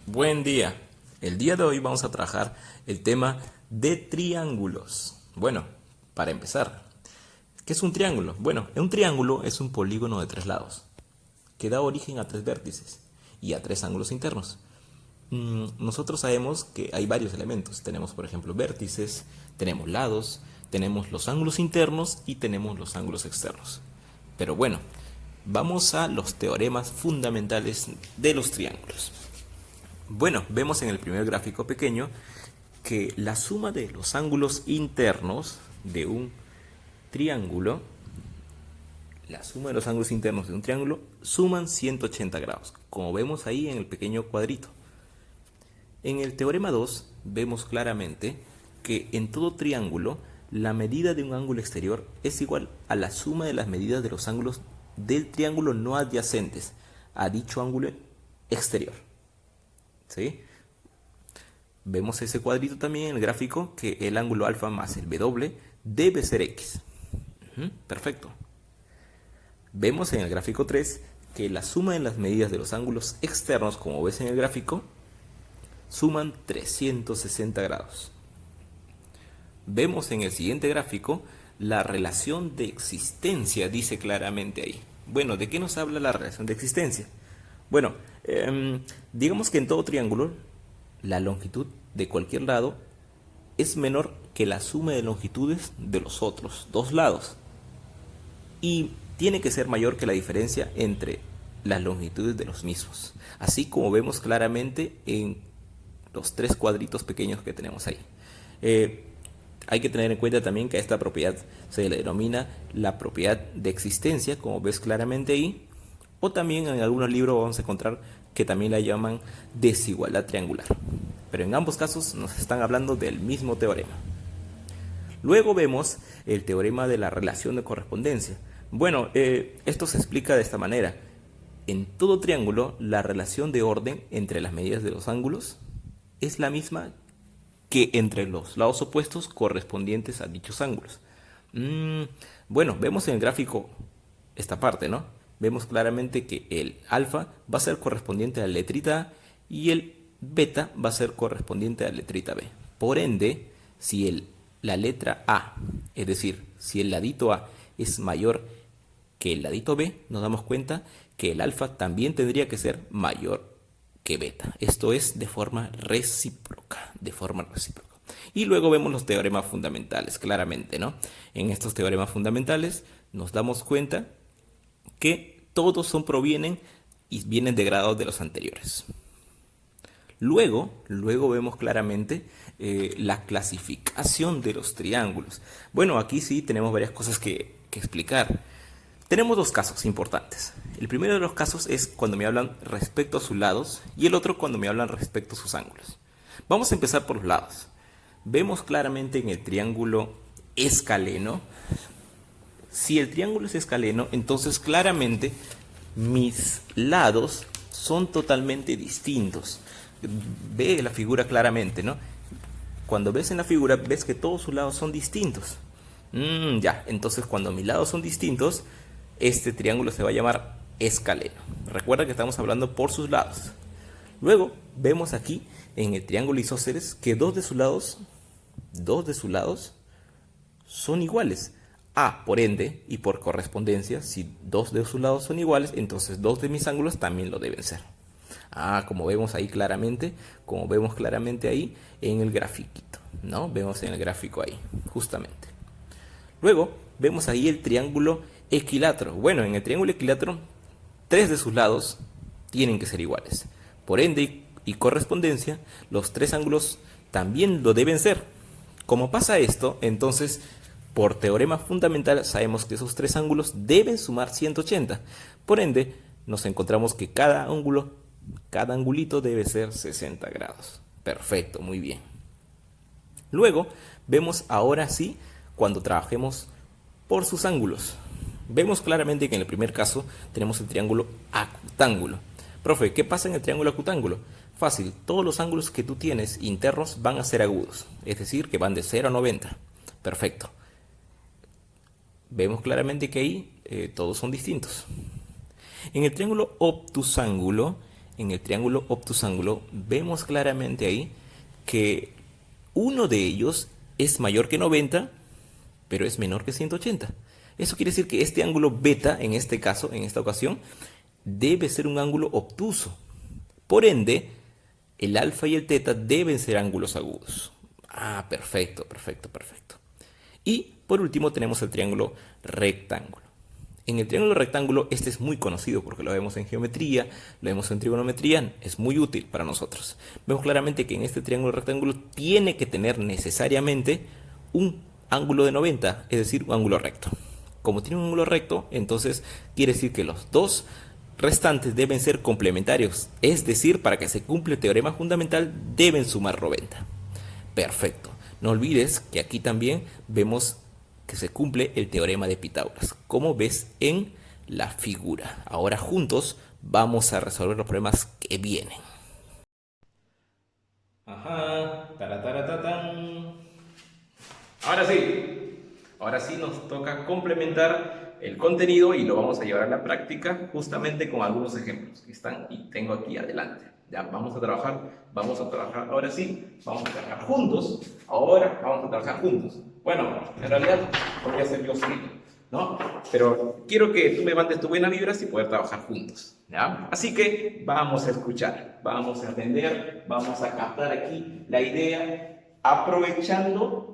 Buen día. El día de hoy vamos a trabajar el tema de triángulos. Bueno, para empezar, ¿qué es un triángulo? Bueno, un triángulo es un polígono de tres lados que da origen a tres vértices y a tres ángulos internos. Nosotros sabemos que hay varios elementos. Tenemos, por ejemplo, vértices, tenemos lados, tenemos los ángulos internos y tenemos los ángulos externos. Pero bueno, vamos a los teoremas fundamentales de los triángulos. Bueno, vemos en el primer gráfico pequeño que la suma de los ángulos internos de un triángulo, la suma de los ángulos internos de un triángulo suman 180 grados, como vemos ahí en el pequeño cuadrito. En el teorema 2 vemos claramente que en todo triángulo la medida de un ángulo exterior es igual a la suma de las medidas de los ángulos del triángulo no adyacentes a dicho ángulo exterior. ¿Sí? Vemos ese cuadrito también en el gráfico que el ángulo alfa más el W debe ser X. Perfecto. Vemos en el gráfico 3 que la suma de las medidas de los ángulos externos, como ves en el gráfico, suman 360 grados. Vemos en el siguiente gráfico la relación de existencia, dice claramente ahí. Bueno, ¿de qué nos habla la relación de existencia? Bueno, digamos que en todo triángulo la longitud de cualquier lado es menor que la suma de longitudes de los otros dos lados y tiene que ser mayor que la diferencia entre las longitudes de los mismos, así como vemos claramente en los tres cuadritos pequeños que tenemos ahí. Hay que tener en cuenta también que a esta propiedad se le denomina la propiedad de existencia, como ves claramente ahí, o también en algunos libros vamos a encontrar que también la llaman desigualdad triangular. Pero en ambos casos nos están hablando del mismo teorema. Luego vemos el teorema de la relación de correspondencia. Bueno, esto se explica de esta manera. En todo triángulo, la relación de orden entre las medidas de los ángulos es la misma que entre los lados opuestos correspondientes a dichos ángulos. Bueno, vemos en el gráfico esta parte, ¿no? Vemos claramente que el alfa va a ser correspondiente a la letrita A y el beta va a ser correspondiente a la letrita B. Por ende, si la letra A, es decir, si el ladito A es mayor que el ladito B, nos damos cuenta que el alfa también tendría que ser mayor que beta. Esto es de forma recíproca, Y luego vemos los teoremas fundamentales, claramente, ¿no? En estos teoremas fundamentales nos damos cuenta que todos provienen y vienen de grados de los anteriores. Luego vemos claramente la clasificación de los triángulos. Bueno, aquí sí tenemos varias cosas que explicar. Tenemos dos casos importantes. El primero de los casos es cuando me hablan respecto a sus lados y el otro cuando me hablan respecto a sus ángulos. Vamos a empezar por los lados. Vemos claramente en el triángulo escaleno. Si el triángulo es escaleno, entonces claramente mis lados son totalmente distintos. Ve la figura claramente, ¿no? Cuando ves en la figura, ves que todos sus lados son distintos. Ya, entonces cuando mis lados son distintos, este triángulo se va a llamar escaleno. Recuerda que estamos hablando por sus lados. Luego vemos aquí en el triángulo isósceles que dos de sus lados son iguales. Por ende y por correspondencia, si dos de sus lados son iguales, entonces dos de mis ángulos también lo deben ser. Como vemos ahí claramente, ahí en el grafiquito, ¿no? Vemos en el gráfico ahí, justamente. Luego vemos ahí el triángulo equilátero. Bueno, en el triángulo equilátero, tres de sus lados tienen que ser iguales. Por ende y correspondencia, los tres ángulos también lo deben ser. Como pasa esto, entonces, por teorema fundamental, sabemos que esos tres ángulos deben sumar 180. Por ende, nos encontramos que cada angulito debe ser 60 grados. Perfecto, muy bien. Luego, vemos ahora sí, cuando trabajemos por sus ángulos. Vemos claramente que en el primer caso tenemos el triángulo acutángulo. Profe, ¿qué pasa en el triángulo acutángulo? Fácil, todos los ángulos que tú tienes internos van a ser agudos, es decir, que van de 0 a 90. Perfecto. Vemos claramente que ahí todos son distintos. En el triángulo obtusángulo, en el triángulo obtusángulo, vemos claramente ahí que uno de ellos es mayor que 90, pero es menor que 180. Eso quiere decir que este ángulo beta, en este caso, en esta ocasión, debe ser un ángulo obtuso. Por ende, el alfa y el teta deben ser ángulos agudos. Ah, perfecto, perfecto, perfecto. Y por último tenemos el triángulo rectángulo. En el triángulo rectángulo, este es muy conocido porque lo vemos en geometría, lo vemos en trigonometría, es muy útil para nosotros. Vemos claramente que en este triángulo rectángulo tiene que tener necesariamente un ángulo de 90, es decir, un ángulo recto. Como tiene un ángulo recto, entonces quiere decir que los dos restantes deben ser complementarios, es decir, para que se cumpla el teorema fundamental deben sumar 90. Perfecto. No olvides que aquí también vemos que se cumple el teorema de Pitágoras, como ves en la figura. Ahora juntos vamos a resolver los problemas que vienen. Ajá, tarataratatán. Ahora sí nos toca complementar el contenido y lo vamos a llevar a la práctica justamente con algunos ejemplos que están y tengo aquí adelante. Ya vamos a trabajar ahora sí, vamos a trabajar juntos. Ahora vamos a trabajar juntos. Bueno, en realidad podría ser yo solito, ¿no? Pero quiero que tú me mandes tu buena vibra y poder trabajar juntos, ¿ya? Así que vamos a escuchar, vamos a atender, vamos a captar aquí la idea, aprovechando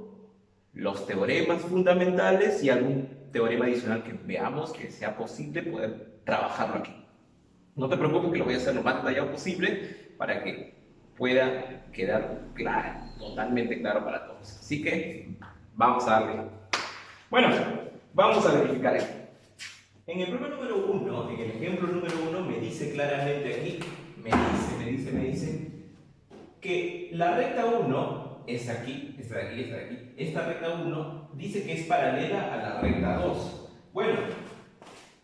los teoremas fundamentales y algún teorema adicional que veamos que sea posible poder trabajarlo aquí. No te preocupes que lo voy a hacer lo más detallado posible para que pueda quedar claro, totalmente claro para todos. Así que vamos a darle. Bueno, vamos a verificar aquí. En el problema número 1, en el ejemplo número 1, me dice claramente aquí, me dice que la recta 1 es aquí, esta de aquí, esta de aquí. Esta recta 1 dice que es paralela a la recta 2. Bueno,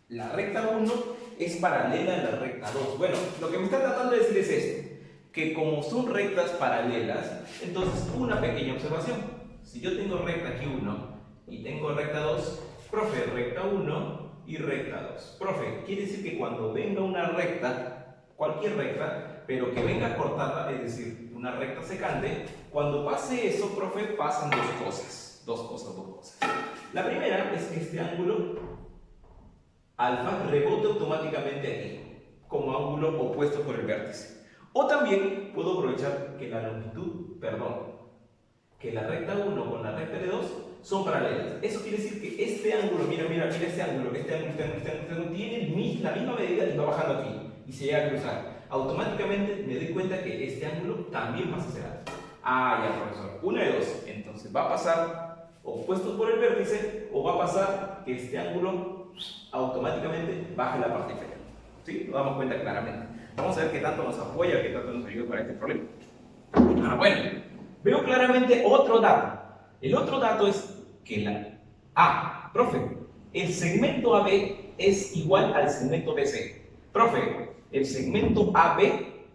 la recta 1 es paralela a la recta 2. Bueno, lo que me está tratando de decir es esto, que como son rectas paralelas, entonces una pequeña observación. Si yo tengo recta aquí 1 y tengo recta 2, profe, recta 1 y recta 2. Profe, quiere decir que cuando venga una recta, cualquier recta, pero que venga a cortarla, es decir, una recta secante, cuando pase eso, profe, pasan dos cosas. La primera es que este ángulo alfa rebote automáticamente aquí, como ángulo opuesto por el vértice. O también puedo aprovechar que la longitud, que la recta 1 con la recta de 2 son paralelas. Eso quiere decir que este ángulo, mira este ángulo, tiene la misma medida y va bajando aquí y se llega a cruzar. Automáticamente me doy cuenta que este ángulo también pasa a ser alto. Ah, ya, profesor. Una de dos. Entonces va a pasar opuestos por el vértice o va a pasar que este ángulo automáticamente baje la parte inferior. ¿Sí? Nos damos cuenta claramente. Vamos a ver qué tanto nos apoya, qué tanto nos ayuda para este problema. Ah, bueno. Veo claramente otro dato. El otro dato es que profe, el segmento AB es igual al segmento BC. Profe, el segmento AB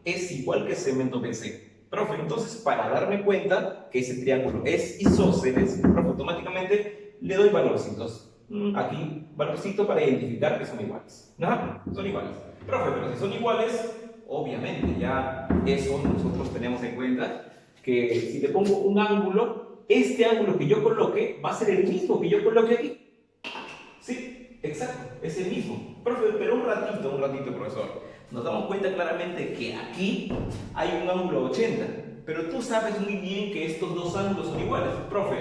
es igual que el segmento BC. Profe, entonces para darme cuenta que ese triángulo es isósceles, profe, automáticamente le doy valorcitos. Aquí, valorcito para identificar que son iguales. ¿No? Son iguales. Profe, pero si son iguales, obviamente ya eso nosotros tenemos en cuenta que si le pongo un ángulo, este ángulo que yo coloque va a ser el mismo que yo coloque aquí. Sí, exacto, es el mismo. Profe, pero un ratito, profesor. Nos damos cuenta claramente que aquí hay un ángulo 80, pero tú sabes muy bien que estos dos ángulos son iguales. Profe,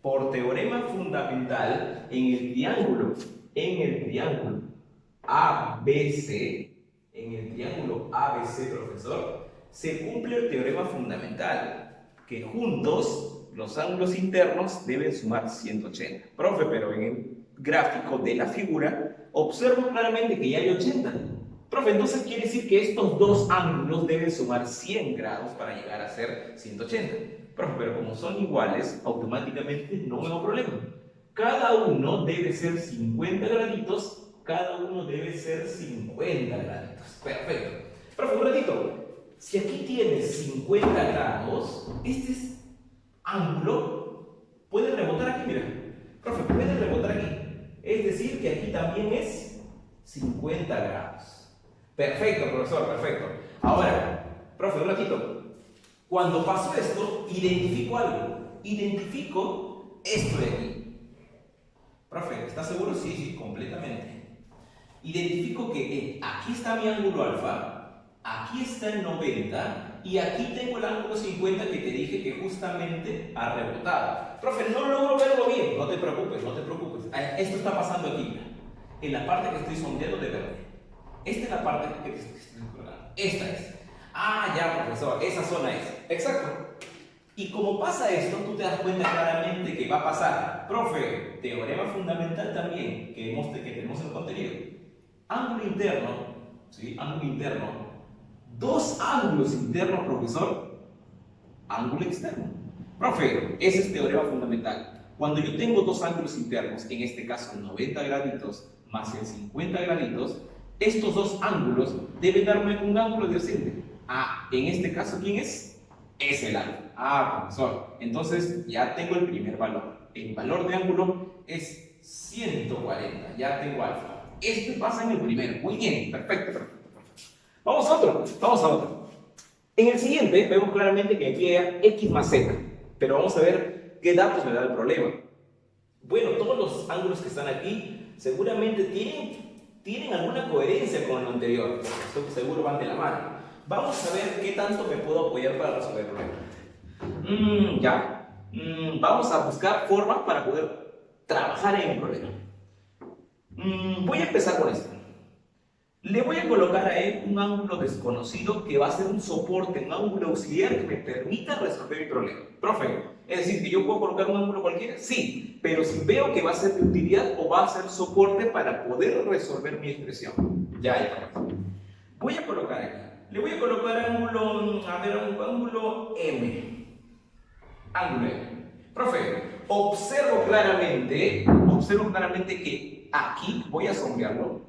por teorema fundamental, en el triángulo ABC, profesor, se cumple el teorema fundamental, que juntos los ángulos internos deben sumar 180. Profe, pero en el gráfico de la figura observo claramente que ya hay 80. Profe, entonces quiere decir que estos dos ángulos deben sumar 100 grados para llegar a ser 180. Profe, pero como son iguales, automáticamente no veo problema. Cada uno debe ser 50 graditos, Perfecto. Profe, un ratito. Si aquí tienes 50 grados, este ángulo puede rebotar aquí, mira. Profe, puede rebotar aquí. Es decir, que aquí también es 50 grados. Perfecto, profesor, perfecto. Ahora, profe, un ratito. Cuando pasó esto, identifico algo. Identifico esto de aquí. Profe, ¿estás seguro? Sí, sí, completamente. Identifico que aquí está mi ángulo alfa, aquí está el 90 y aquí tengo el ángulo 50 que te dije que justamente ha rebotado. Profe, no logro verlo bien. No te preocupes, no te preocupes. Esto está pasando aquí, mira, en la parte que estoy sombreando de verde. Esta es la parte que estoy colgando. Esta es. Ah, ya, profesor, esa zona es. Exacto. Y como pasa esto, tú te das cuenta claramente que va a pasar. Profe, teorema fundamental también que tenemos en el contenido. Ángulo interno, ¿sí? Ángulo interno. Dos ángulos internos, profesor. Ángulo externo. Profe, ese es teorema fundamental. Cuando yo tengo dos ángulos internos, en este caso 90 graditos más el 50 graditos, estos dos ángulos deben darme un ángulo adyacente. Ah, en este caso, ¿quién es? Es el alfa. Ah, profesor. Entonces ya tengo el primer valor. El valor de ángulo es 140. Ya tengo alfa. Este pasa en el primero. Muy bien. Perfecto, perfecto, perfecto. Vamos a otro. Vamos a otro. En el siguiente vemos claramente que emplea x más z. Pero vamos a ver qué datos me da el problema. Bueno, todos los ángulos que están aquí seguramente tienen alguna coherencia con lo anterior. Esto seguro van de la mano. Vamos a ver qué tanto me puedo apoyar para resolver el problema. Vamos a buscar formas para poder trabajar en el problema. Voy a empezar con esto. Le voy a colocar a él un ángulo desconocido que va a ser un soporte, un ángulo auxiliar que me permita resolver mi problema. Profe, es decir, que yo puedo colocar un ángulo cualquiera, sí, pero si veo que va a ser de utilidad o va a ser soporte para poder resolver mi expresión. Ya. Voy a colocar aquí. Le voy a colocar ángulo, ángulo M. Ángulo M. Profe, observo claramente que aquí, voy a sombrearlo,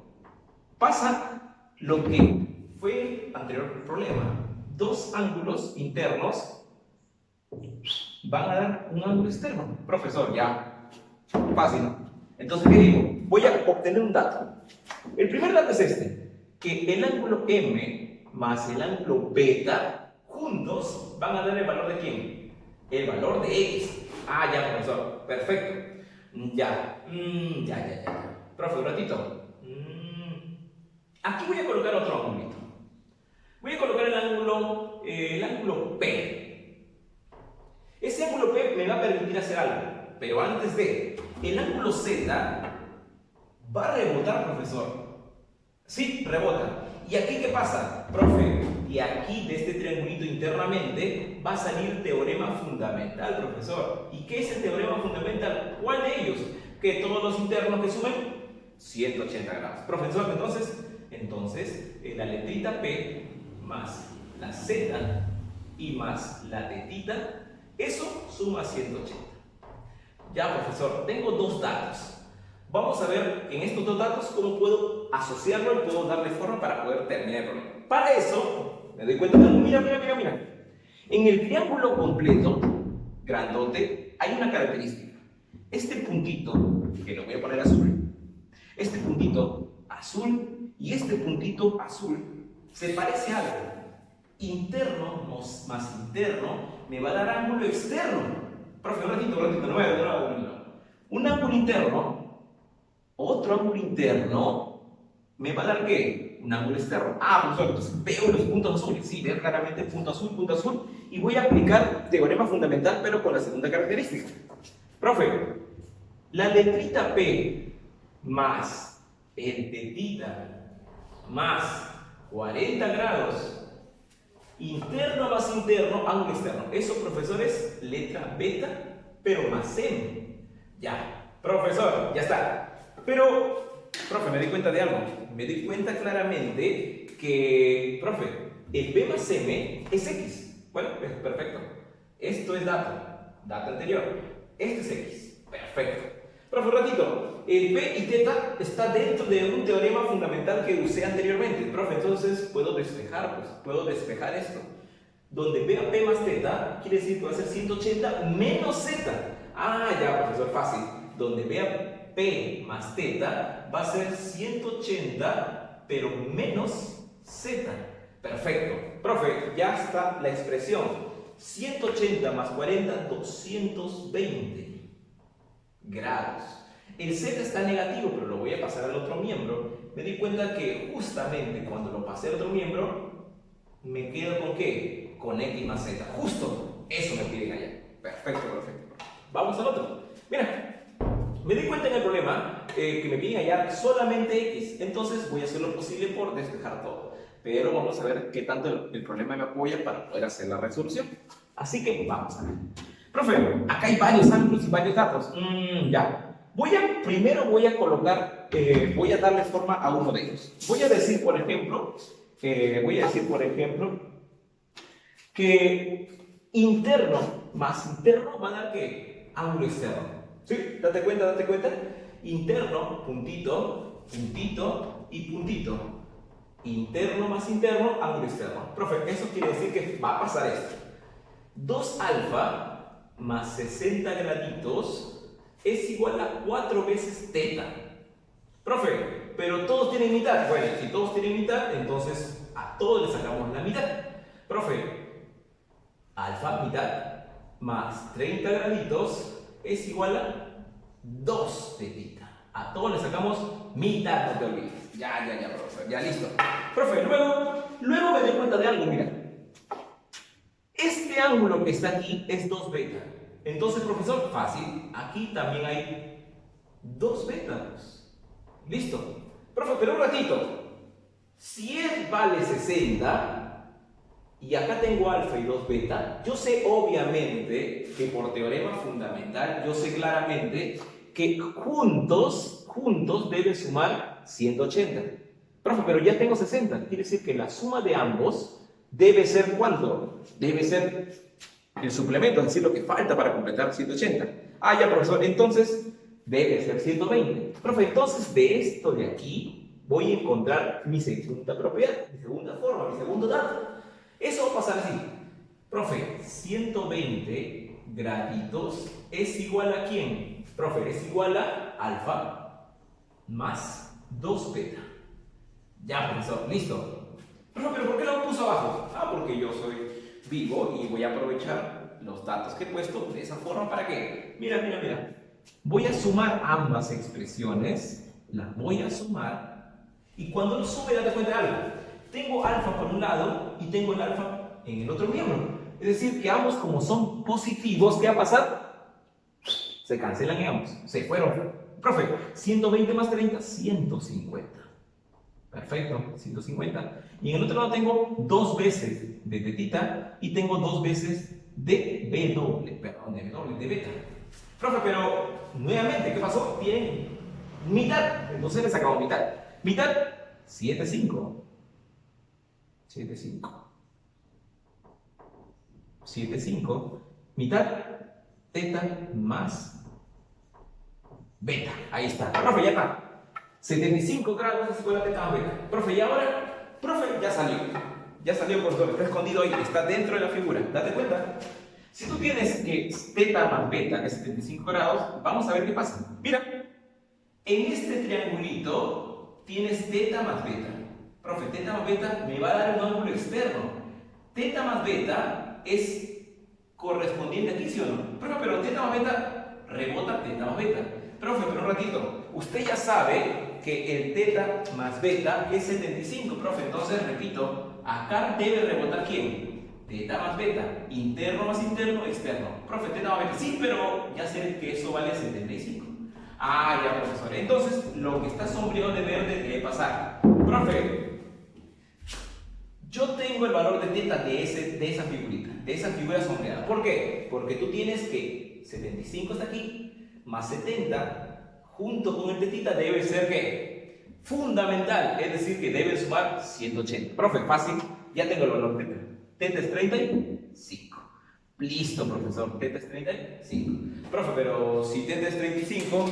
pasa lo que fue el anterior problema. Dos ángulos internos van a dar un ángulo externo. Profesor, ya, fácil. Entonces, ¿qué digo? Voy a obtener un dato. El primer dato es este, que el ángulo M más el ángulo beta, juntos van a dar el valor de ¿quién? El valor de X. Ah, ya, profesor. Perfecto. Ya. Profe, un ratito. Aquí voy a colocar otro ángulo. Voy a colocar el ángulo P. Ese ángulo P me va a permitir hacer algo. Pero antes de, el ángulo Z va a rebotar, profesor. Sí, rebota. ¿Y aquí qué pasa? Profe, y aquí de este triangulito internamente va a salir teorema fundamental, profesor. ¿Y qué es el teorema fundamental? ¿Cuál de ellos? Que todos los internos que sumen 180 grados. Profesor, entonces la letrita P más la Z y más la tetita, eso suma 180. Ya, profesor, tengo dos datos. Vamos a ver en estos dos datos cómo puedo asociarlo y puedo darle forma para poder terminar el problema. Para eso, me doy cuenta que, mira. En el triángulo completo, grandote, hay una característica. Este puntito, que lo voy a poner azul, este puntito azul y este puntito azul, se parece a algo. Interno más interno me va a dar ángulo externo. Profe, un ratito, no. Un ángulo interno, otro ángulo interno, me va a dar ¿qué? Un ángulo externo. Ah, profesor, entonces veo los puntos azules. Sí, veo claramente punto azul, y voy a aplicar teorema fundamental, pero con la segunda característica. Profe, la letrita P más el tetita más 40 grados, interno más interno, ángulo externo. Eso, profesor, es letra beta, pero más M. Ya, profesor, ya está. Pero, profe, me di cuenta de algo. Me di cuenta claramente que, profe, el B más M es X. Bueno, perfecto. Esto es dato anterior. Este es X. Perfecto. Profe, un ratito. El P y teta está dentro de un teorema fundamental que usé anteriormente. Profe, entonces puedo despejar esto. Donde vea P más teta, quiere decir que va a ser 180 menos Z. Ah, ya, profesor, fácil. Donde vea P más teta va a ser 180, pero menos Z. Perfecto. Profe, ya está la expresión. 180 más 40, 220 grados. El z está negativo, pero lo voy a pasar al otro miembro. Me di cuenta que justamente cuando lo pasé al otro miembro, me quedo con ¿qué? Con x más z. Justo eso me piden allá. Perfecto, perfecto. Vamos al otro. Mira, me di cuenta en el problema que me piden hallar solamente x. Entonces voy a hacer lo posible por despejar todo. Pero vamos a ver qué tanto el problema me apoya para poder hacer la resolución. Así que vamos a ver. Profe, acá hay varios ángulos y varios datos. Ya. Primero voy a colocar, voy a darle forma a uno de ellos. Voy a decir, por ejemplo, que interno más interno va a dar ¿qué? Ángulo externo. ¿Sí? Date cuenta, date cuenta. Interno, puntito, puntito y puntito. Interno más interno, ángulo externo. Profe, eso quiere decir que va a pasar esto. 2 alfa más 60 graditos es igual a 4 veces teta. Profe, pero todos tienen mitad. Bueno, si todos tienen mitad, entonces a todos les sacamos la mitad. Profe, alfa mitad más 30 graditos es igual a 2 tetita. A todos les sacamos mitad, no te olvides. Ya, profe, ya listo. Profe, luego me doy cuenta de algo, mira. Este ángulo que está aquí es 2 beta. Entonces, profesor, fácil. Aquí también hay 2 betas. Listo. Profe, pero un ratito. Si es vale 60 y acá tengo alfa y 2 beta, yo sé obviamente que por teorema fundamental, yo sé claramente que juntos deben sumar 180. Profe, pero ya tengo 60. Quiere decir que la suma de ambos debe ser ¿cuánto? Debe ser el suplemento, es decir, lo que falta para completar 180. Ah, ya, profesor, entonces debe ser 120. Profe, entonces de esto de aquí voy a encontrar mi segunda propiedad, mi segunda forma, mi segundo dato. Eso va a pasar así. Profe, 120 graditos es igual a ¿quién? Profe, es igual a alfa más 2 beta. Ya, profesor, listo. Profe, pero ¿por qué lo puso abajo? Ah, porque yo soy vivo y voy a aprovechar los datos que he puesto de esa forma. ¿Para qué? Mira. Voy a sumar ambas expresiones, las voy a sumar, y cuando lo sume, date cuenta de algo. Tengo alfa por un lado y tengo el alfa en el otro miembro. Es decir, que ambos, como son positivos, ¿qué va a pasar? Se cancelan y ambos, se fueron. Profe, 120 más 30, 150. Perfecto, 150. Y en el otro lado tengo 2 veces de tetita y tengo 2 veces de de beta. Profe, pero nuevamente, ¿qué pasó? Bien, mitad. Entonces le sacamos mitad. Mitad, 7,5. 7,5. Mitad, teta más beta. Ahí está. Profe, ya está. 75 grados es igual a teta más beta. Profe, y ahora, profe, ya salió. Ya salió, profesor. Está escondido ahí. Está dentro de la figura. Date cuenta. Si tú tienes que teta más beta, que es 75 grados, vamos a ver qué pasa. Mira, en este triangulito tienes teta más beta. Profe, teta más beta me va a dar un ángulo externo. Teta más beta es correspondiente aquí, ¿sí o no? Profe, pero teta más beta rebota teta más beta. Profe, pero un ratito, usted ya sabe que el teta más beta es 75, profe, entonces repito, acá debe rebotar ¿quién? Teta más beta, interno más interno, externo. Profe, teta más beta, sí, pero ya sé que eso vale 75. Ah, ya, profesor, entonces lo que está sombreado de verde debe pasar. Profe, yo tengo el valor de teta de esa figurita, de esa figura sombreada. ¿Por qué? Porque tú tienes que 75 está aquí, más 70, junto con el tetita debe ser ¿qué? Fundamental, es decir, que debe sumar 180. Profe, fácil, ya tengo el valor de teta. Teta es 35. Listo, profesor, teta es 35. Profe, pero si teta es 35,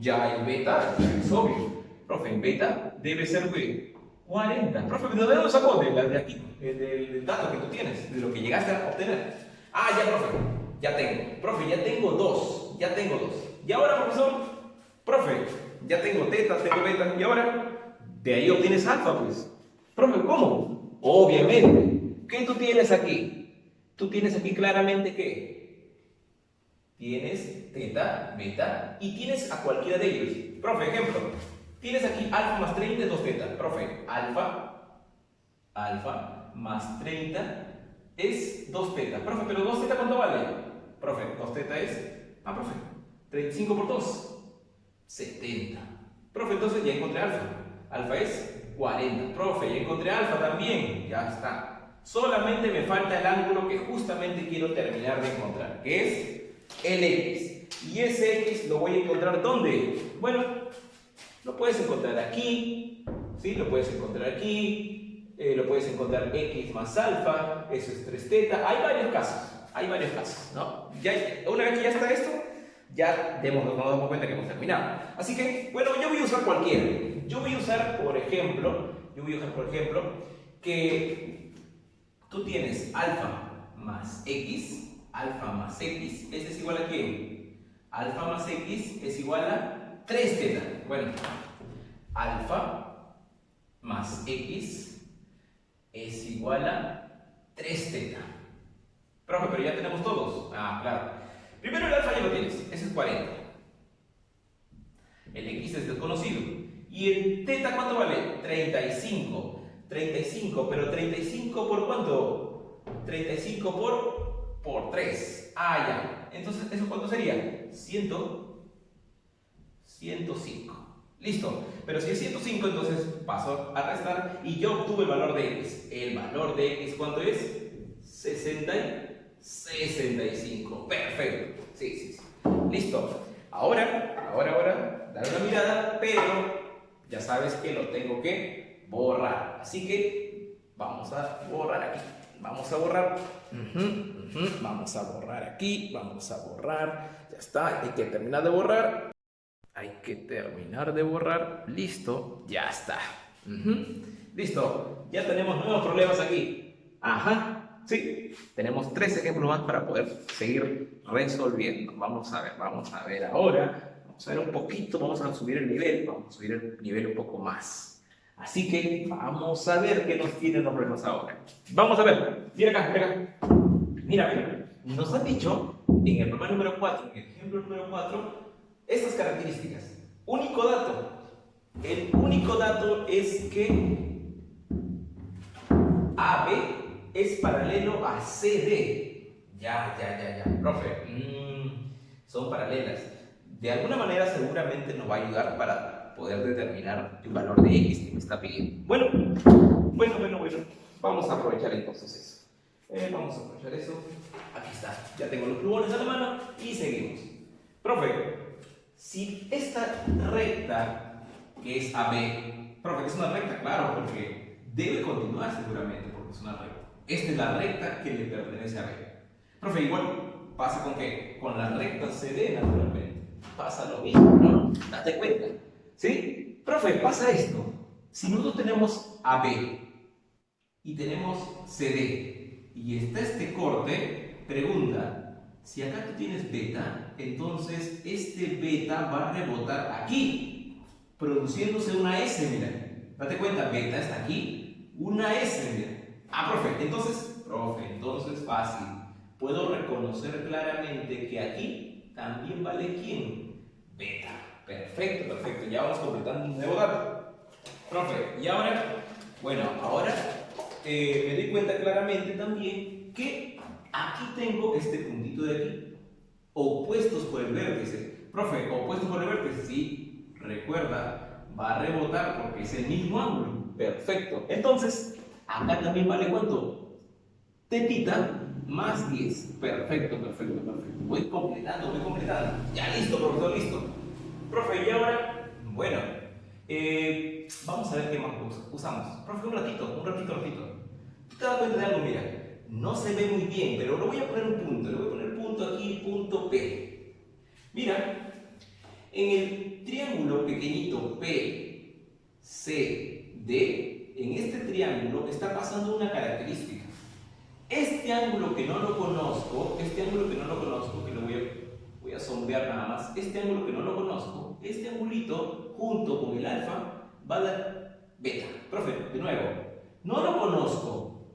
ya el beta es obvio. Profe, en beta debe ser ¿qué? 40. Profe, ¿de dónde lo sacó? De aquí, del dato que tú tienes, de lo que llegaste a obtener. Ah, ya, profe, ya tengo. Profe, ya tengo 2. Y ahora, profesor, profe, ya tengo teta, tengo beta. Y ahora, de ahí obtienes alfa, pues. Profe, ¿cómo? Obviamente. ¿Qué tú tienes aquí? Tú tienes aquí claramente ¿qué? Tienes teta, beta y tienes a cualquiera de ellos. Profe, ejemplo. Tienes aquí alfa más 30 es 2 teta. Profe, alfa más 30 es 2 teta. Profe, pero 2 teta ¿cuánto vale? Profe, 2 teta es... profe, 35 por 2. 70. Profe, entonces ya encontré alfa. Alfa es 40. Profe, ya encontré alfa también. Ya está. Solamente me falta el ángulo que justamente quiero terminar de encontrar, que es el X. Y ese X lo voy a encontrar ¿dónde? Bueno, lo puedes encontrar aquí, ¿sí? Lo puedes encontrar aquí, lo puedes encontrar X más alfa, eso es 3 teta. Hay varios casos, ¿no? Ya, una vez que ya está esto, ya nos damos cuenta que hemos terminado. Así que, bueno, yo voy a usar cualquiera. Yo voy a usar, por ejemplo, que tú tienes alfa más x es igual a ¿qué? Alfa más x es igual a 3 teta. Bueno, alfa más x es igual a 3 teta. Profe, pero ya tenemos todos. Claro. Primero el alfa ya lo tienes, ese es 40. El x es desconocido. ¿Y el teta cuánto vale? 35. 35, pero 35 por ¿cuánto? 35 por 3. Ya. Entonces, ¿eso cuánto sería? 105. Listo. Pero si es 105, entonces paso a restar y yo obtuve el valor de x. ¿El valor de x cuánto es? 65. Perfecto. Sí. Listo. Ahora, dar una mirada, pero ya sabes que lo tengo que borrar. Así que vamos a borrar aquí. Vamos a borrar. Vamos a borrar aquí. Vamos a borrar. Ya está. Hay que terminar de borrar. Listo. Ya está. Listo. Ya tenemos nuevos problemas aquí. Sí, tenemos 3 ejemplos más para poder seguir resolviendo. Vamos a ver ahora. Vamos a ver un poquito, vamos a subir el nivel un poco más. Así que vamos a ver qué nos tienen los problemas ahora. Vamos a ver, mira acá. Mira. Nos han dicho en el problema número 4, en el ejemplo número 4, estas características. El único dato es que AB es paralelo a CD. Ya. Profe, son paralelas. De alguna manera seguramente nos va a ayudar para poder determinar el valor de X que me está pidiendo. Bueno. Vamos a aprovechar entonces eso. Aquí está. Ya tengo los plumones a la mano y seguimos. Profe, si esta recta que es AB, profe, que es una recta, claro, porque debe continuar seguramente porque es una recta. Esta es la recta que le pertenece a B. Profe, igual pasa con ¿qué? Con la recta CD, naturalmente. Pasa lo mismo, ¿no? Date cuenta. ¿Sí? Profe, pasa esto. Si nosotros tenemos AB y tenemos CD y está este corte, pregunta, si acá tú tienes beta, entonces este beta va a rebotar aquí, produciéndose una S, mira. Date cuenta, beta está aquí, una S, mira. Profe, entonces fácil. Puedo reconocer claramente que aquí también vale ¿quién? Beta. Perfecto. Ya vamos completando un nuevo dato. Profe, y ahora, me doy cuenta claramente también que aquí tengo este puntito de aquí, opuestos por el vértice. Profe, opuestos por el vértice, sí, recuerda, va a rebotar porque es el mismo ángulo. Perfecto. Entonces, acá también vale ¿cuánto? Tetita más 10. Perfecto. Voy completando. Ya listo, profesor, listo. Profe, y ahora, vamos a ver qué más usamos. Profe, un ratito. ¿Tú te das cuenta de algo? Mira, no se ve muy bien, pero le voy a poner un punto. Le voy a poner punto aquí, punto P. Mira, en el triángulo pequeñito PCD, en este triángulo está pasando una característica. Este ángulo que no lo conozco, que lo voy a sombrear nada más, este ángulo que no lo conozco, este angulito junto con el alfa va a dar beta. Profe, de nuevo, No lo conozco.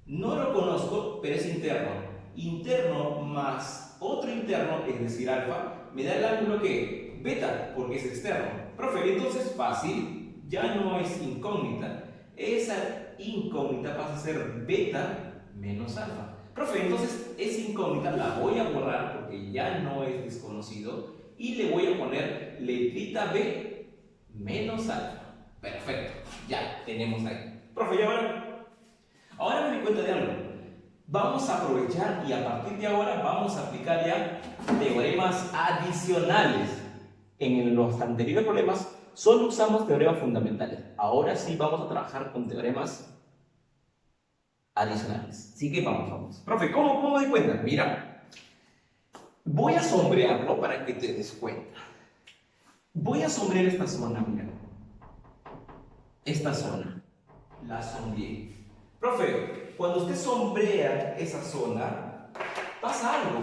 No lo conozco, pero es interno. Interno más otro interno, es decir, alfa, me da el ángulo que beta, porque es externo. Profe, entonces fácil, ya no es incógnita. Esa incógnita pasa a ser beta menos alfa. Profe, entonces esa incógnita la voy a borrar porque ya no es desconocido y le voy a poner letrita B menos alfa. Perfecto, ya tenemos ahí. Profe, ya ahora me di cuenta de algo. Vamos a aprovechar y a partir de ahora vamos a aplicar ya teoremas adicionales. En los anteriores problemas solo usamos teoremas fundamentales. Ahora sí vamos a trabajar con teoremas adicionales. Así que vamos. Profe, ¿cómo me di cuenta? Mira, voy a sombrearlo para que te des cuenta. Voy a sombrear esta zona, mira. Esta zona. La sombreé. Profe, cuando usted sombrea esa zona, pasa algo.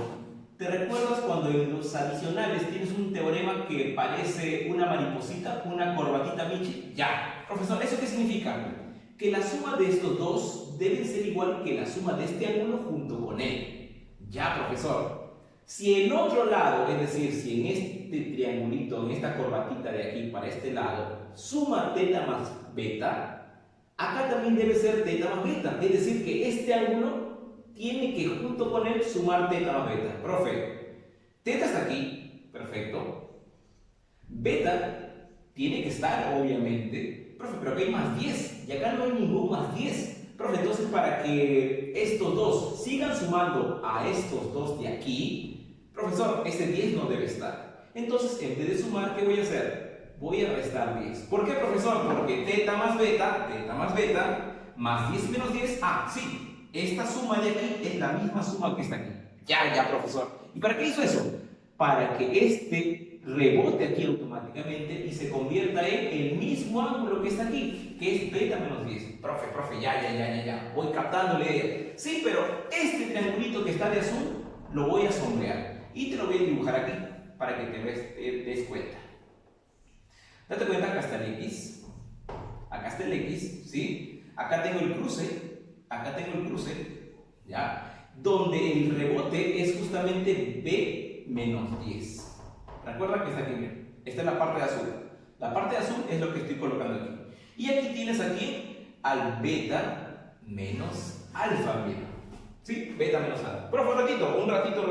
¿Te recuerdas cuando en los adicionales tienes un teorema que parece una mariposita, una corbatita Michi? Ya. Profesor, ¿eso qué significa? Que la suma de estos dos debe ser igual que la suma de este ángulo junto con él. Ya, profesor. Si en otro lado, es decir, si en este triangulito, en esta corbatita de aquí para este lado, suma teta más beta, acá también debe ser teta más beta. Es decir, que este ángulo tiene que junto con él sumar teta más beta. Profe, teta está aquí, perfecto. Beta tiene que estar, obviamente. Profe, pero aquí hay más 10 y acá no hay ningún más 10. Profe, entonces para que estos dos sigan sumando a estos dos de aquí, profesor, este 10 no debe estar. Entonces, en vez de sumar, ¿qué voy a hacer? Voy a restar 10. ¿Por qué, profesor? Porque teta más beta, más 10 menos 10, sí. Esta suma de aquí es la misma suma que está aquí. Ya, profesor. ¿Y para qué hizo eso? Para que este rebote aquí automáticamente y se convierta en el mismo ángulo que está aquí, que es beta menos 10. Profe, ya. Voy captándole. Sí, pero este triangulito que está de azul lo voy a sombrear. Y te lo voy a dibujar aquí para que te des cuenta. Date cuenta, acá está el X. Acá está el X, ¿sí? Acá tengo el cruce. ¿Ya? Donde el rebote es justamente B menos 10. Recuerda que está aquí, mira. Esta es la parte de azul. La parte de azul es lo que estoy colocando aquí. Y aquí tienes aquí al beta menos alfa, mira. ¿Sí? Beta menos alfa. Pero un ratito.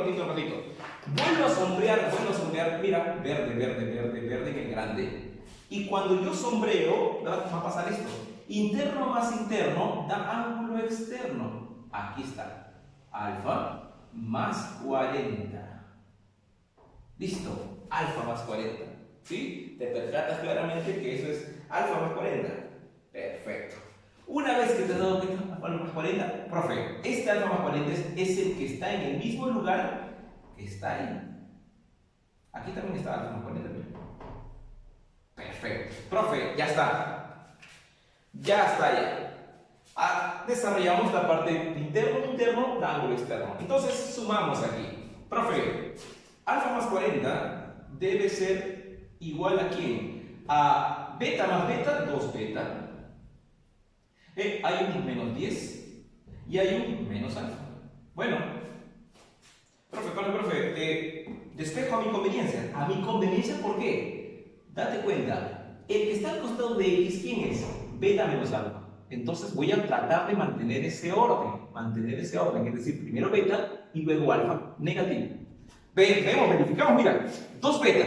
Vuelvo a sombrear, mira, verde en el grande. Y cuando yo sombreo, va a pasar esto. Interno más interno da ángulo externo. Aquí está. Alfa más 40. Listo. Alfa más 40. ¿Sí? Te percatas claramente que eso es alfa más 40. Perfecto. Una vez que te has dado cuenta, alfa más 40, profe, este alfa más 40 es el que está en el mismo lugar que está ahí. Aquí también está alfa más 40. Perfecto. Profe, ya está. Desarrollamos la parte interno, ángulo externo. Entonces sumamos aquí. Profe, alfa más 40 debe ser igual a ¿quién? A beta más beta, 2 beta. Hay un menos 10 y hay un menos alfa. Bueno, profe, despejo a mi conveniencia. ¿A mi conveniencia por qué? Date cuenta, el que está al costado de X, ¿quién es? Beta menos alfa. Entonces voy a tratar de mantener ese orden, es decir, primero beta y luego alfa negativo. Verificamos, mira, 2 beta.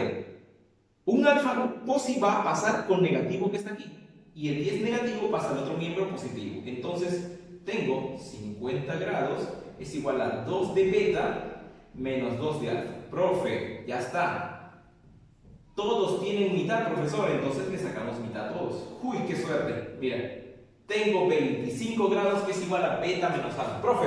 Un alfa positivo va a pasar con negativo que está aquí. Y el 10 negativo pasa al otro miembro positivo. Entonces tengo 50 grados es igual a 2 de beta menos 2 de alfa. Profe, ya está. Todos tienen mitad, profesor, entonces le sacamos mitad a todos. ¡Uy, qué suerte! Mira, tengo 25 grados que es igual a beta menos alfa. Profe,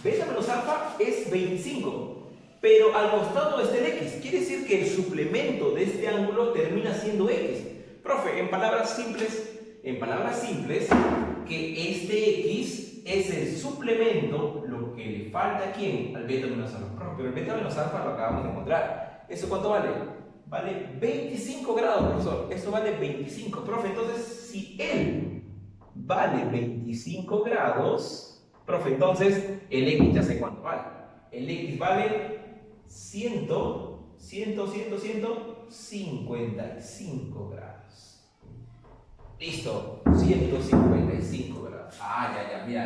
beta menos alfa es 25, pero al costado está el X. Quiere decir que el suplemento de este ángulo termina siendo X. Profe, en palabras simples, que este X es el suplemento, lo que le falta a ¿quién? Al beta menos alfa. Profe, pero el beta menos alfa lo acabamos de encontrar. ¿Eso cuánto vale? Vale 25 grados, profesor. Eso vale 25. Profe, entonces si él vale 25 grados, profe, entonces el X ya sé cuánto vale. El X vale 155 grados. Listo, 155 grados. Ah, ya, mira,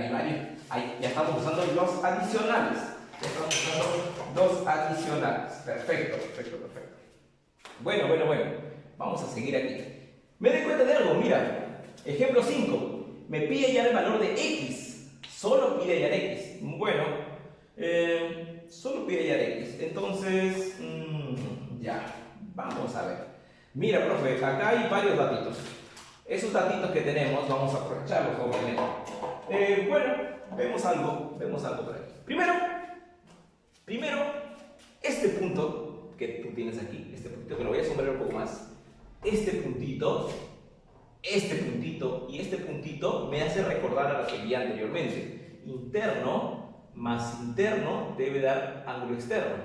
ahí ya estamos usando los adicionales. Ya estamos usando los adicionales. Perfecto. Bueno. Vamos a seguir aquí. Me doy cuenta de algo, mira. Ejemplo 5. Me pide hallar el valor de X. Solo pide hallar X. Bueno, solo pide hallar X. Entonces, ya. Vamos a ver. Mira, profe, acá hay varios datitos. Esos datitos que tenemos, vamos a aprovecharlos, obviamente. Bueno, vemos algo por aquí. Primero, este punto que tú tienes aquí, este puntito que lo voy a sombrear un poco más, este puntito y este puntito me hace recordar a lo que vi anteriormente. Interno más interno debe dar ángulo externo.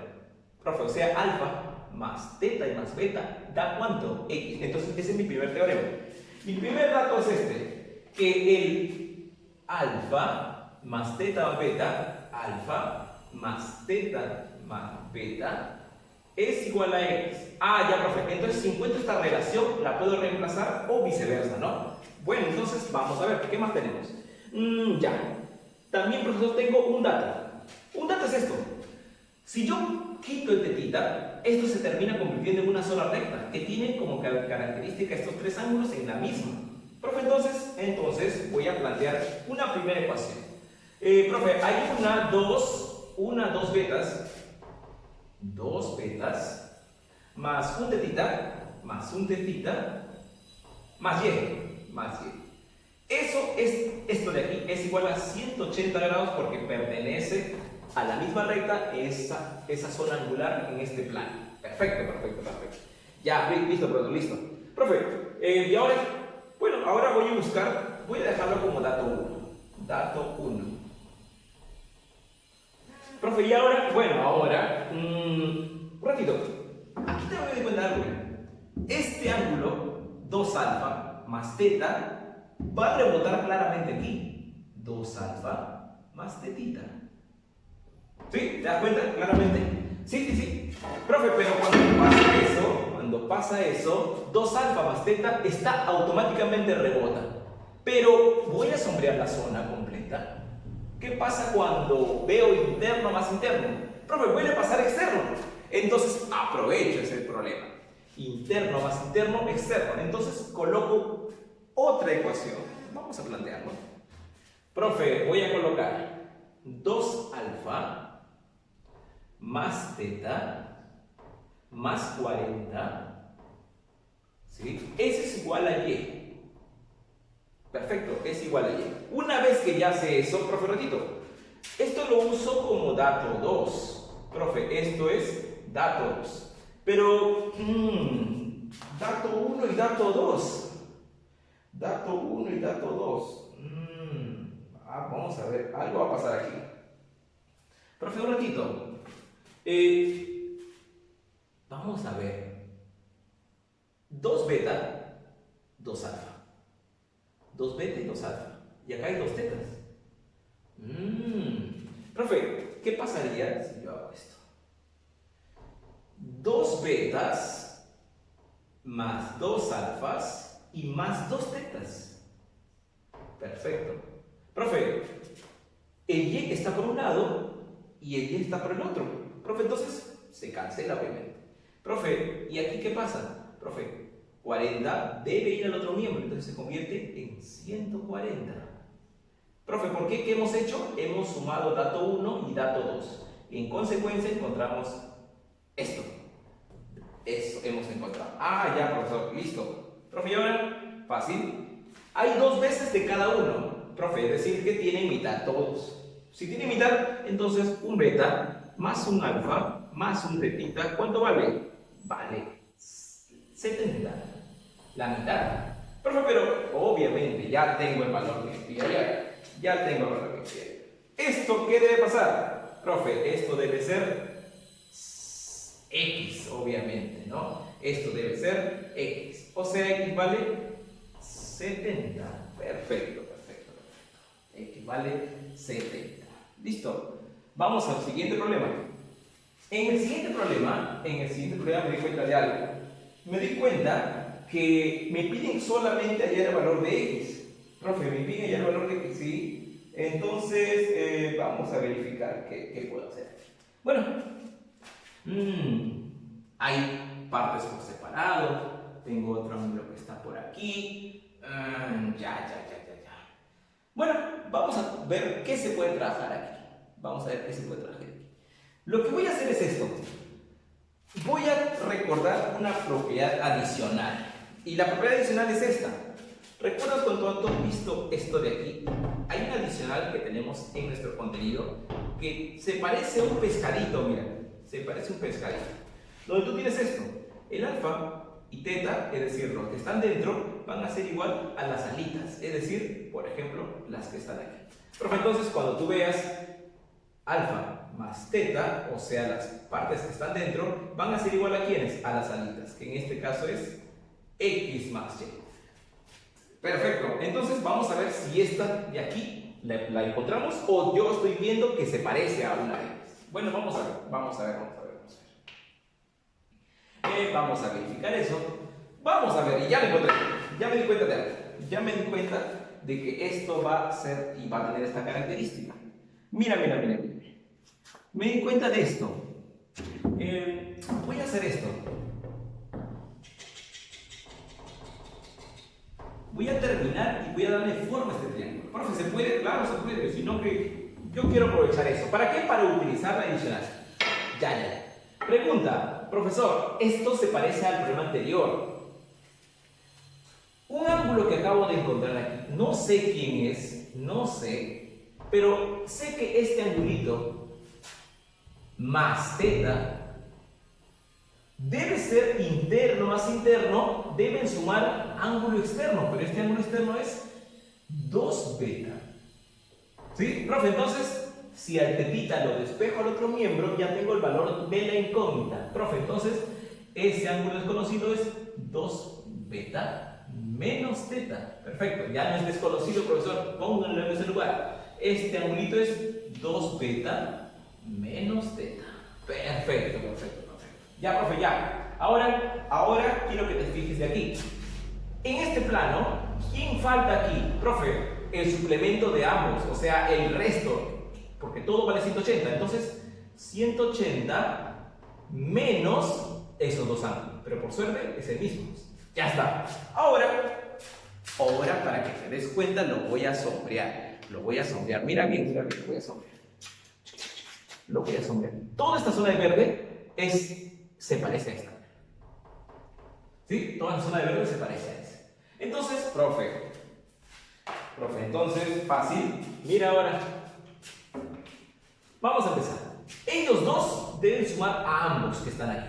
Profe, o sea, alfa más teta y más beta da ¿cuánto? X. Entonces, ese es mi primer teorema. Mi primer dato es este, que el alfa más teta más beta, alfa más teta más beta, es igual a X. Ah, ya, profe. Entonces, si encuentro esta relación, la puedo reemplazar o viceversa, ¿no? Bueno, entonces, vamos a ver, ¿qué más tenemos? Ya. También, profesor, tengo un dato. Un dato es esto. Si yo quito el tetita, esto se termina convirtiendo en una sola recta, que tiene como característica estos tres ángulos en la misma. Profe, entonces voy a plantear una primera ecuación. Profe, hay dos betas, más un tetita, más y. Esto de aquí es igual a 180 grados porque pertenece a la misma recta esa zona angular en este plano. Perfecto. Ya, listo. Profe, y ahora, bueno, ahora voy a dejarlo como dato 1. Profe, y ahora, un ratito, aquí te voy a dar cuenta de algo. Este ángulo, 2 alfa más teta, va a rebotar claramente aquí. 2 alfa más tetita. ¿Sí? ¿Te das cuenta? Claramente. Sí. Profe, pero cuando pasa eso, 2 alfa más teta está automáticamente rebota. Pero voy a sombrear la zona completa. ¿Qué pasa cuando veo interno más interno? Profe, vuelve a pasar externo. Entonces aprovecho ese problema. Interno más interno, externo. Entonces coloco otra ecuación. Vamos a plantearlo. Profe, voy a colocar 2 alfa más teta más 40, ¿sí? Ese es igual a y. Perfecto, es igual a y. Una vez que ya sé eso, profe, ratito, esto lo uso como dato 2. Profe, esto es dato 2. Pero, dato 1 y dato 2. Dato 1 y dato 2. Vamos a ver, algo va a pasar aquí. Profe, un ratito. Vamos a ver. 2 beta, 2 alfa. 2 beta y 2 alfa. Y acá hay 2 tetas. Profe, ¿qué pasaría si yo hago esto? 2 betas más 2 alfas y más 2 tetas. Perfecto. Profe, el y está por un lado y el y está por el otro. Profe, entonces se cancela obviamente. Profe, ¿y aquí qué pasa? Profe, 40 debe ir al otro miembro, entonces se convierte en 140. Profe, ¿por qué? ¿Qué hemos hecho? Hemos sumado dato 1 y dato 2. Y en consecuencia encontramos esto. Eso hemos encontrado. Ya, profesor, listo. Profe, ¿y ahora? Fácil. Hay 2 veces de cada uno. Profe, es decir, que tienen mitad todos. Si tienen mitad, entonces un beta más un alfa más un tetita, ¿cuánto vale? Vale 70. La mitad. Profe, pero obviamente ya tengo el valor que quiero. Ya tengo el valor que quiero. ¿Esto qué debe pasar? Profe, esto debe ser X, obviamente, ¿no? Esto debe ser X. O sea, X vale 70. Perfecto. X vale 70. Listo. Vamos al siguiente problema. En el siguiente problema me di cuenta de algo. Me di cuenta que me piden solamente hallar el valor de X. Profe, me piden hallar el valor de X, ¿sí? Entonces, vamos a verificar qué puedo hacer. Bueno, hay partes por separado. Tengo otro ángulo que está por aquí. Ya. Bueno, vamos a ver qué se puede trabajar aquí. Lo que voy a hacer es esto. Voy a recordar una propiedad adicional. Y la propiedad adicional es esta. ¿Recuerdas cuando tú has visto esto de aquí? Hay un adicional que tenemos en nuestro contenido que se parece a un pescadito, mira. Se parece a un pescadito. Donde tú tienes esto. El alfa y teta, es decir, los que están dentro, van a ser igual a las alitas. Es decir, por ejemplo, las que están aquí. Profe, entonces cuando tú veas alfa más teta, o sea, las partes que están dentro, van a ser igual a ¿quiénes? A las alitas, que en este caso es X más Y. Perfecto, entonces vamos a ver si esta de aquí la encontramos o yo estoy viendo que se parece a una de ellas. Bueno, vamos a ver. Vamos a verificar eso. Vamos a ver, y ya lo encontré. Ya me di cuenta de algo. Ya me di cuenta de que esto va a ser y va a tener esta característica. Mira. Me di cuenta de esto. Voy a hacer esto. Voy a terminar y voy a darle forma a este triángulo. Profe, ¿se puede? Claro, se puede. Sino que yo quiero aprovechar eso. ¿Para qué? Para utilizar la adicional. Ya. Pregunta, profesor, esto se parece al problema anterior. Un ángulo que acabo de encontrar aquí, no sé quién es, pero sé que este angulito más teta debe ser interno más interno, deben sumar ángulo externo, pero este ángulo externo es 2 beta. ¿Sí? Profe, entonces, si al tetita lo despejo al otro miembro, ya tengo el valor de la incógnita. Profe, entonces, ese ángulo desconocido es 2 beta menos teta. Perfecto, ya no es desconocido, profesor, pónganlo en ese lugar. Este angulito es 2 beta menos teta. Perfecto. Ya, profe, ya. Ahora quiero que te fijes de aquí. En este plano, ¿quién falta aquí? Profe, el suplemento de ambos, o sea, el resto. Porque todo vale 180. Entonces, 180 menos esos dos ángulos. Pero por suerte es el mismo. Ya está. Ahora, para que te des cuenta, lo voy a sombrear. Mira bien, lo voy a sombrear. Toda esta zona de verde se parece a esta. ¿Sí? Toda la zona de verde se parece a esa. Entonces, profe, entonces, fácil. Mira ahora. Vamos a empezar. Ellos dos deben sumar a ambos que están aquí.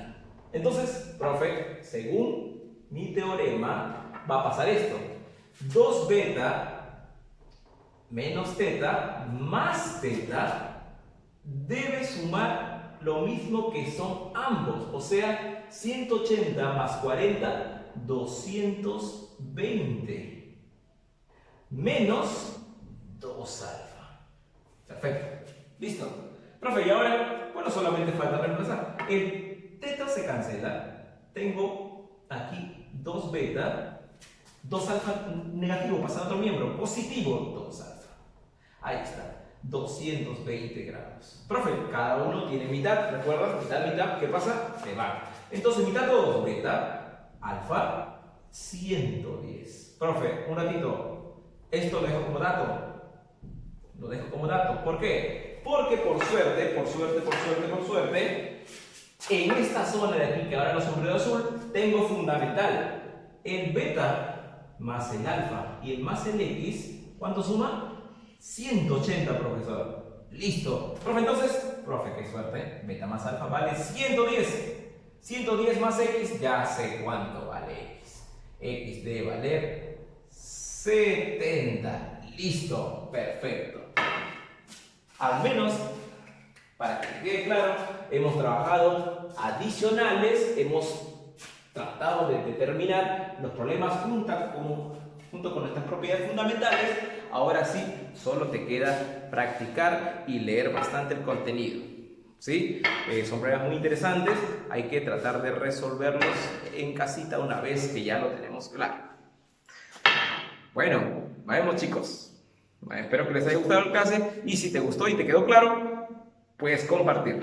Entonces, profe, según mi teorema, va a pasar esto. 2 beta menos teta más teta debe sumar lo mismo que son ambos. O sea, 180 más 40, 220. Menos 2 alfa. Perfecto. Listo. Profe, y ahora, bueno, solamente falta reemplazar. El teta se cancela. Tengo aquí 2 beta, 2 alfa negativo, pasa a otro miembro, positivo 2 alfa. Ahí está, 220 grados. Profe, cada uno tiene mitad, ¿recuerdas? Mitad, ¿qué pasa? Se va. Entonces, mitad 2 beta, alfa, 110. Profe, un ratito, esto lo dejo como dato. ¿Por qué? Porque por suerte, en esta zona de aquí que ahora lo sombrero azul, tengo fundamental. El beta más el alfa y el más el X, ¿cuánto suma? 180, profesor. Listo. Profe, entonces, qué suerte. Beta más alfa vale 110. 110 más X, ya sé cuánto vale X. X debe valer 70. Listo. Perfecto. Al menos, para que quede claro, hemos trabajado adicionales, hemos tratado de determinar los problemas junto con estas propiedades fundamentales, ahora sí, solo te queda practicar y leer bastante el contenido. ¿Sí? Son pruebas muy interesantes, hay que tratar de resolverlos en casita una vez que ya lo tenemos claro. Bueno, nos vemos chicos. Espero que les haya gustado el clase y si te gustó y te quedó claro, puedes compartirlo.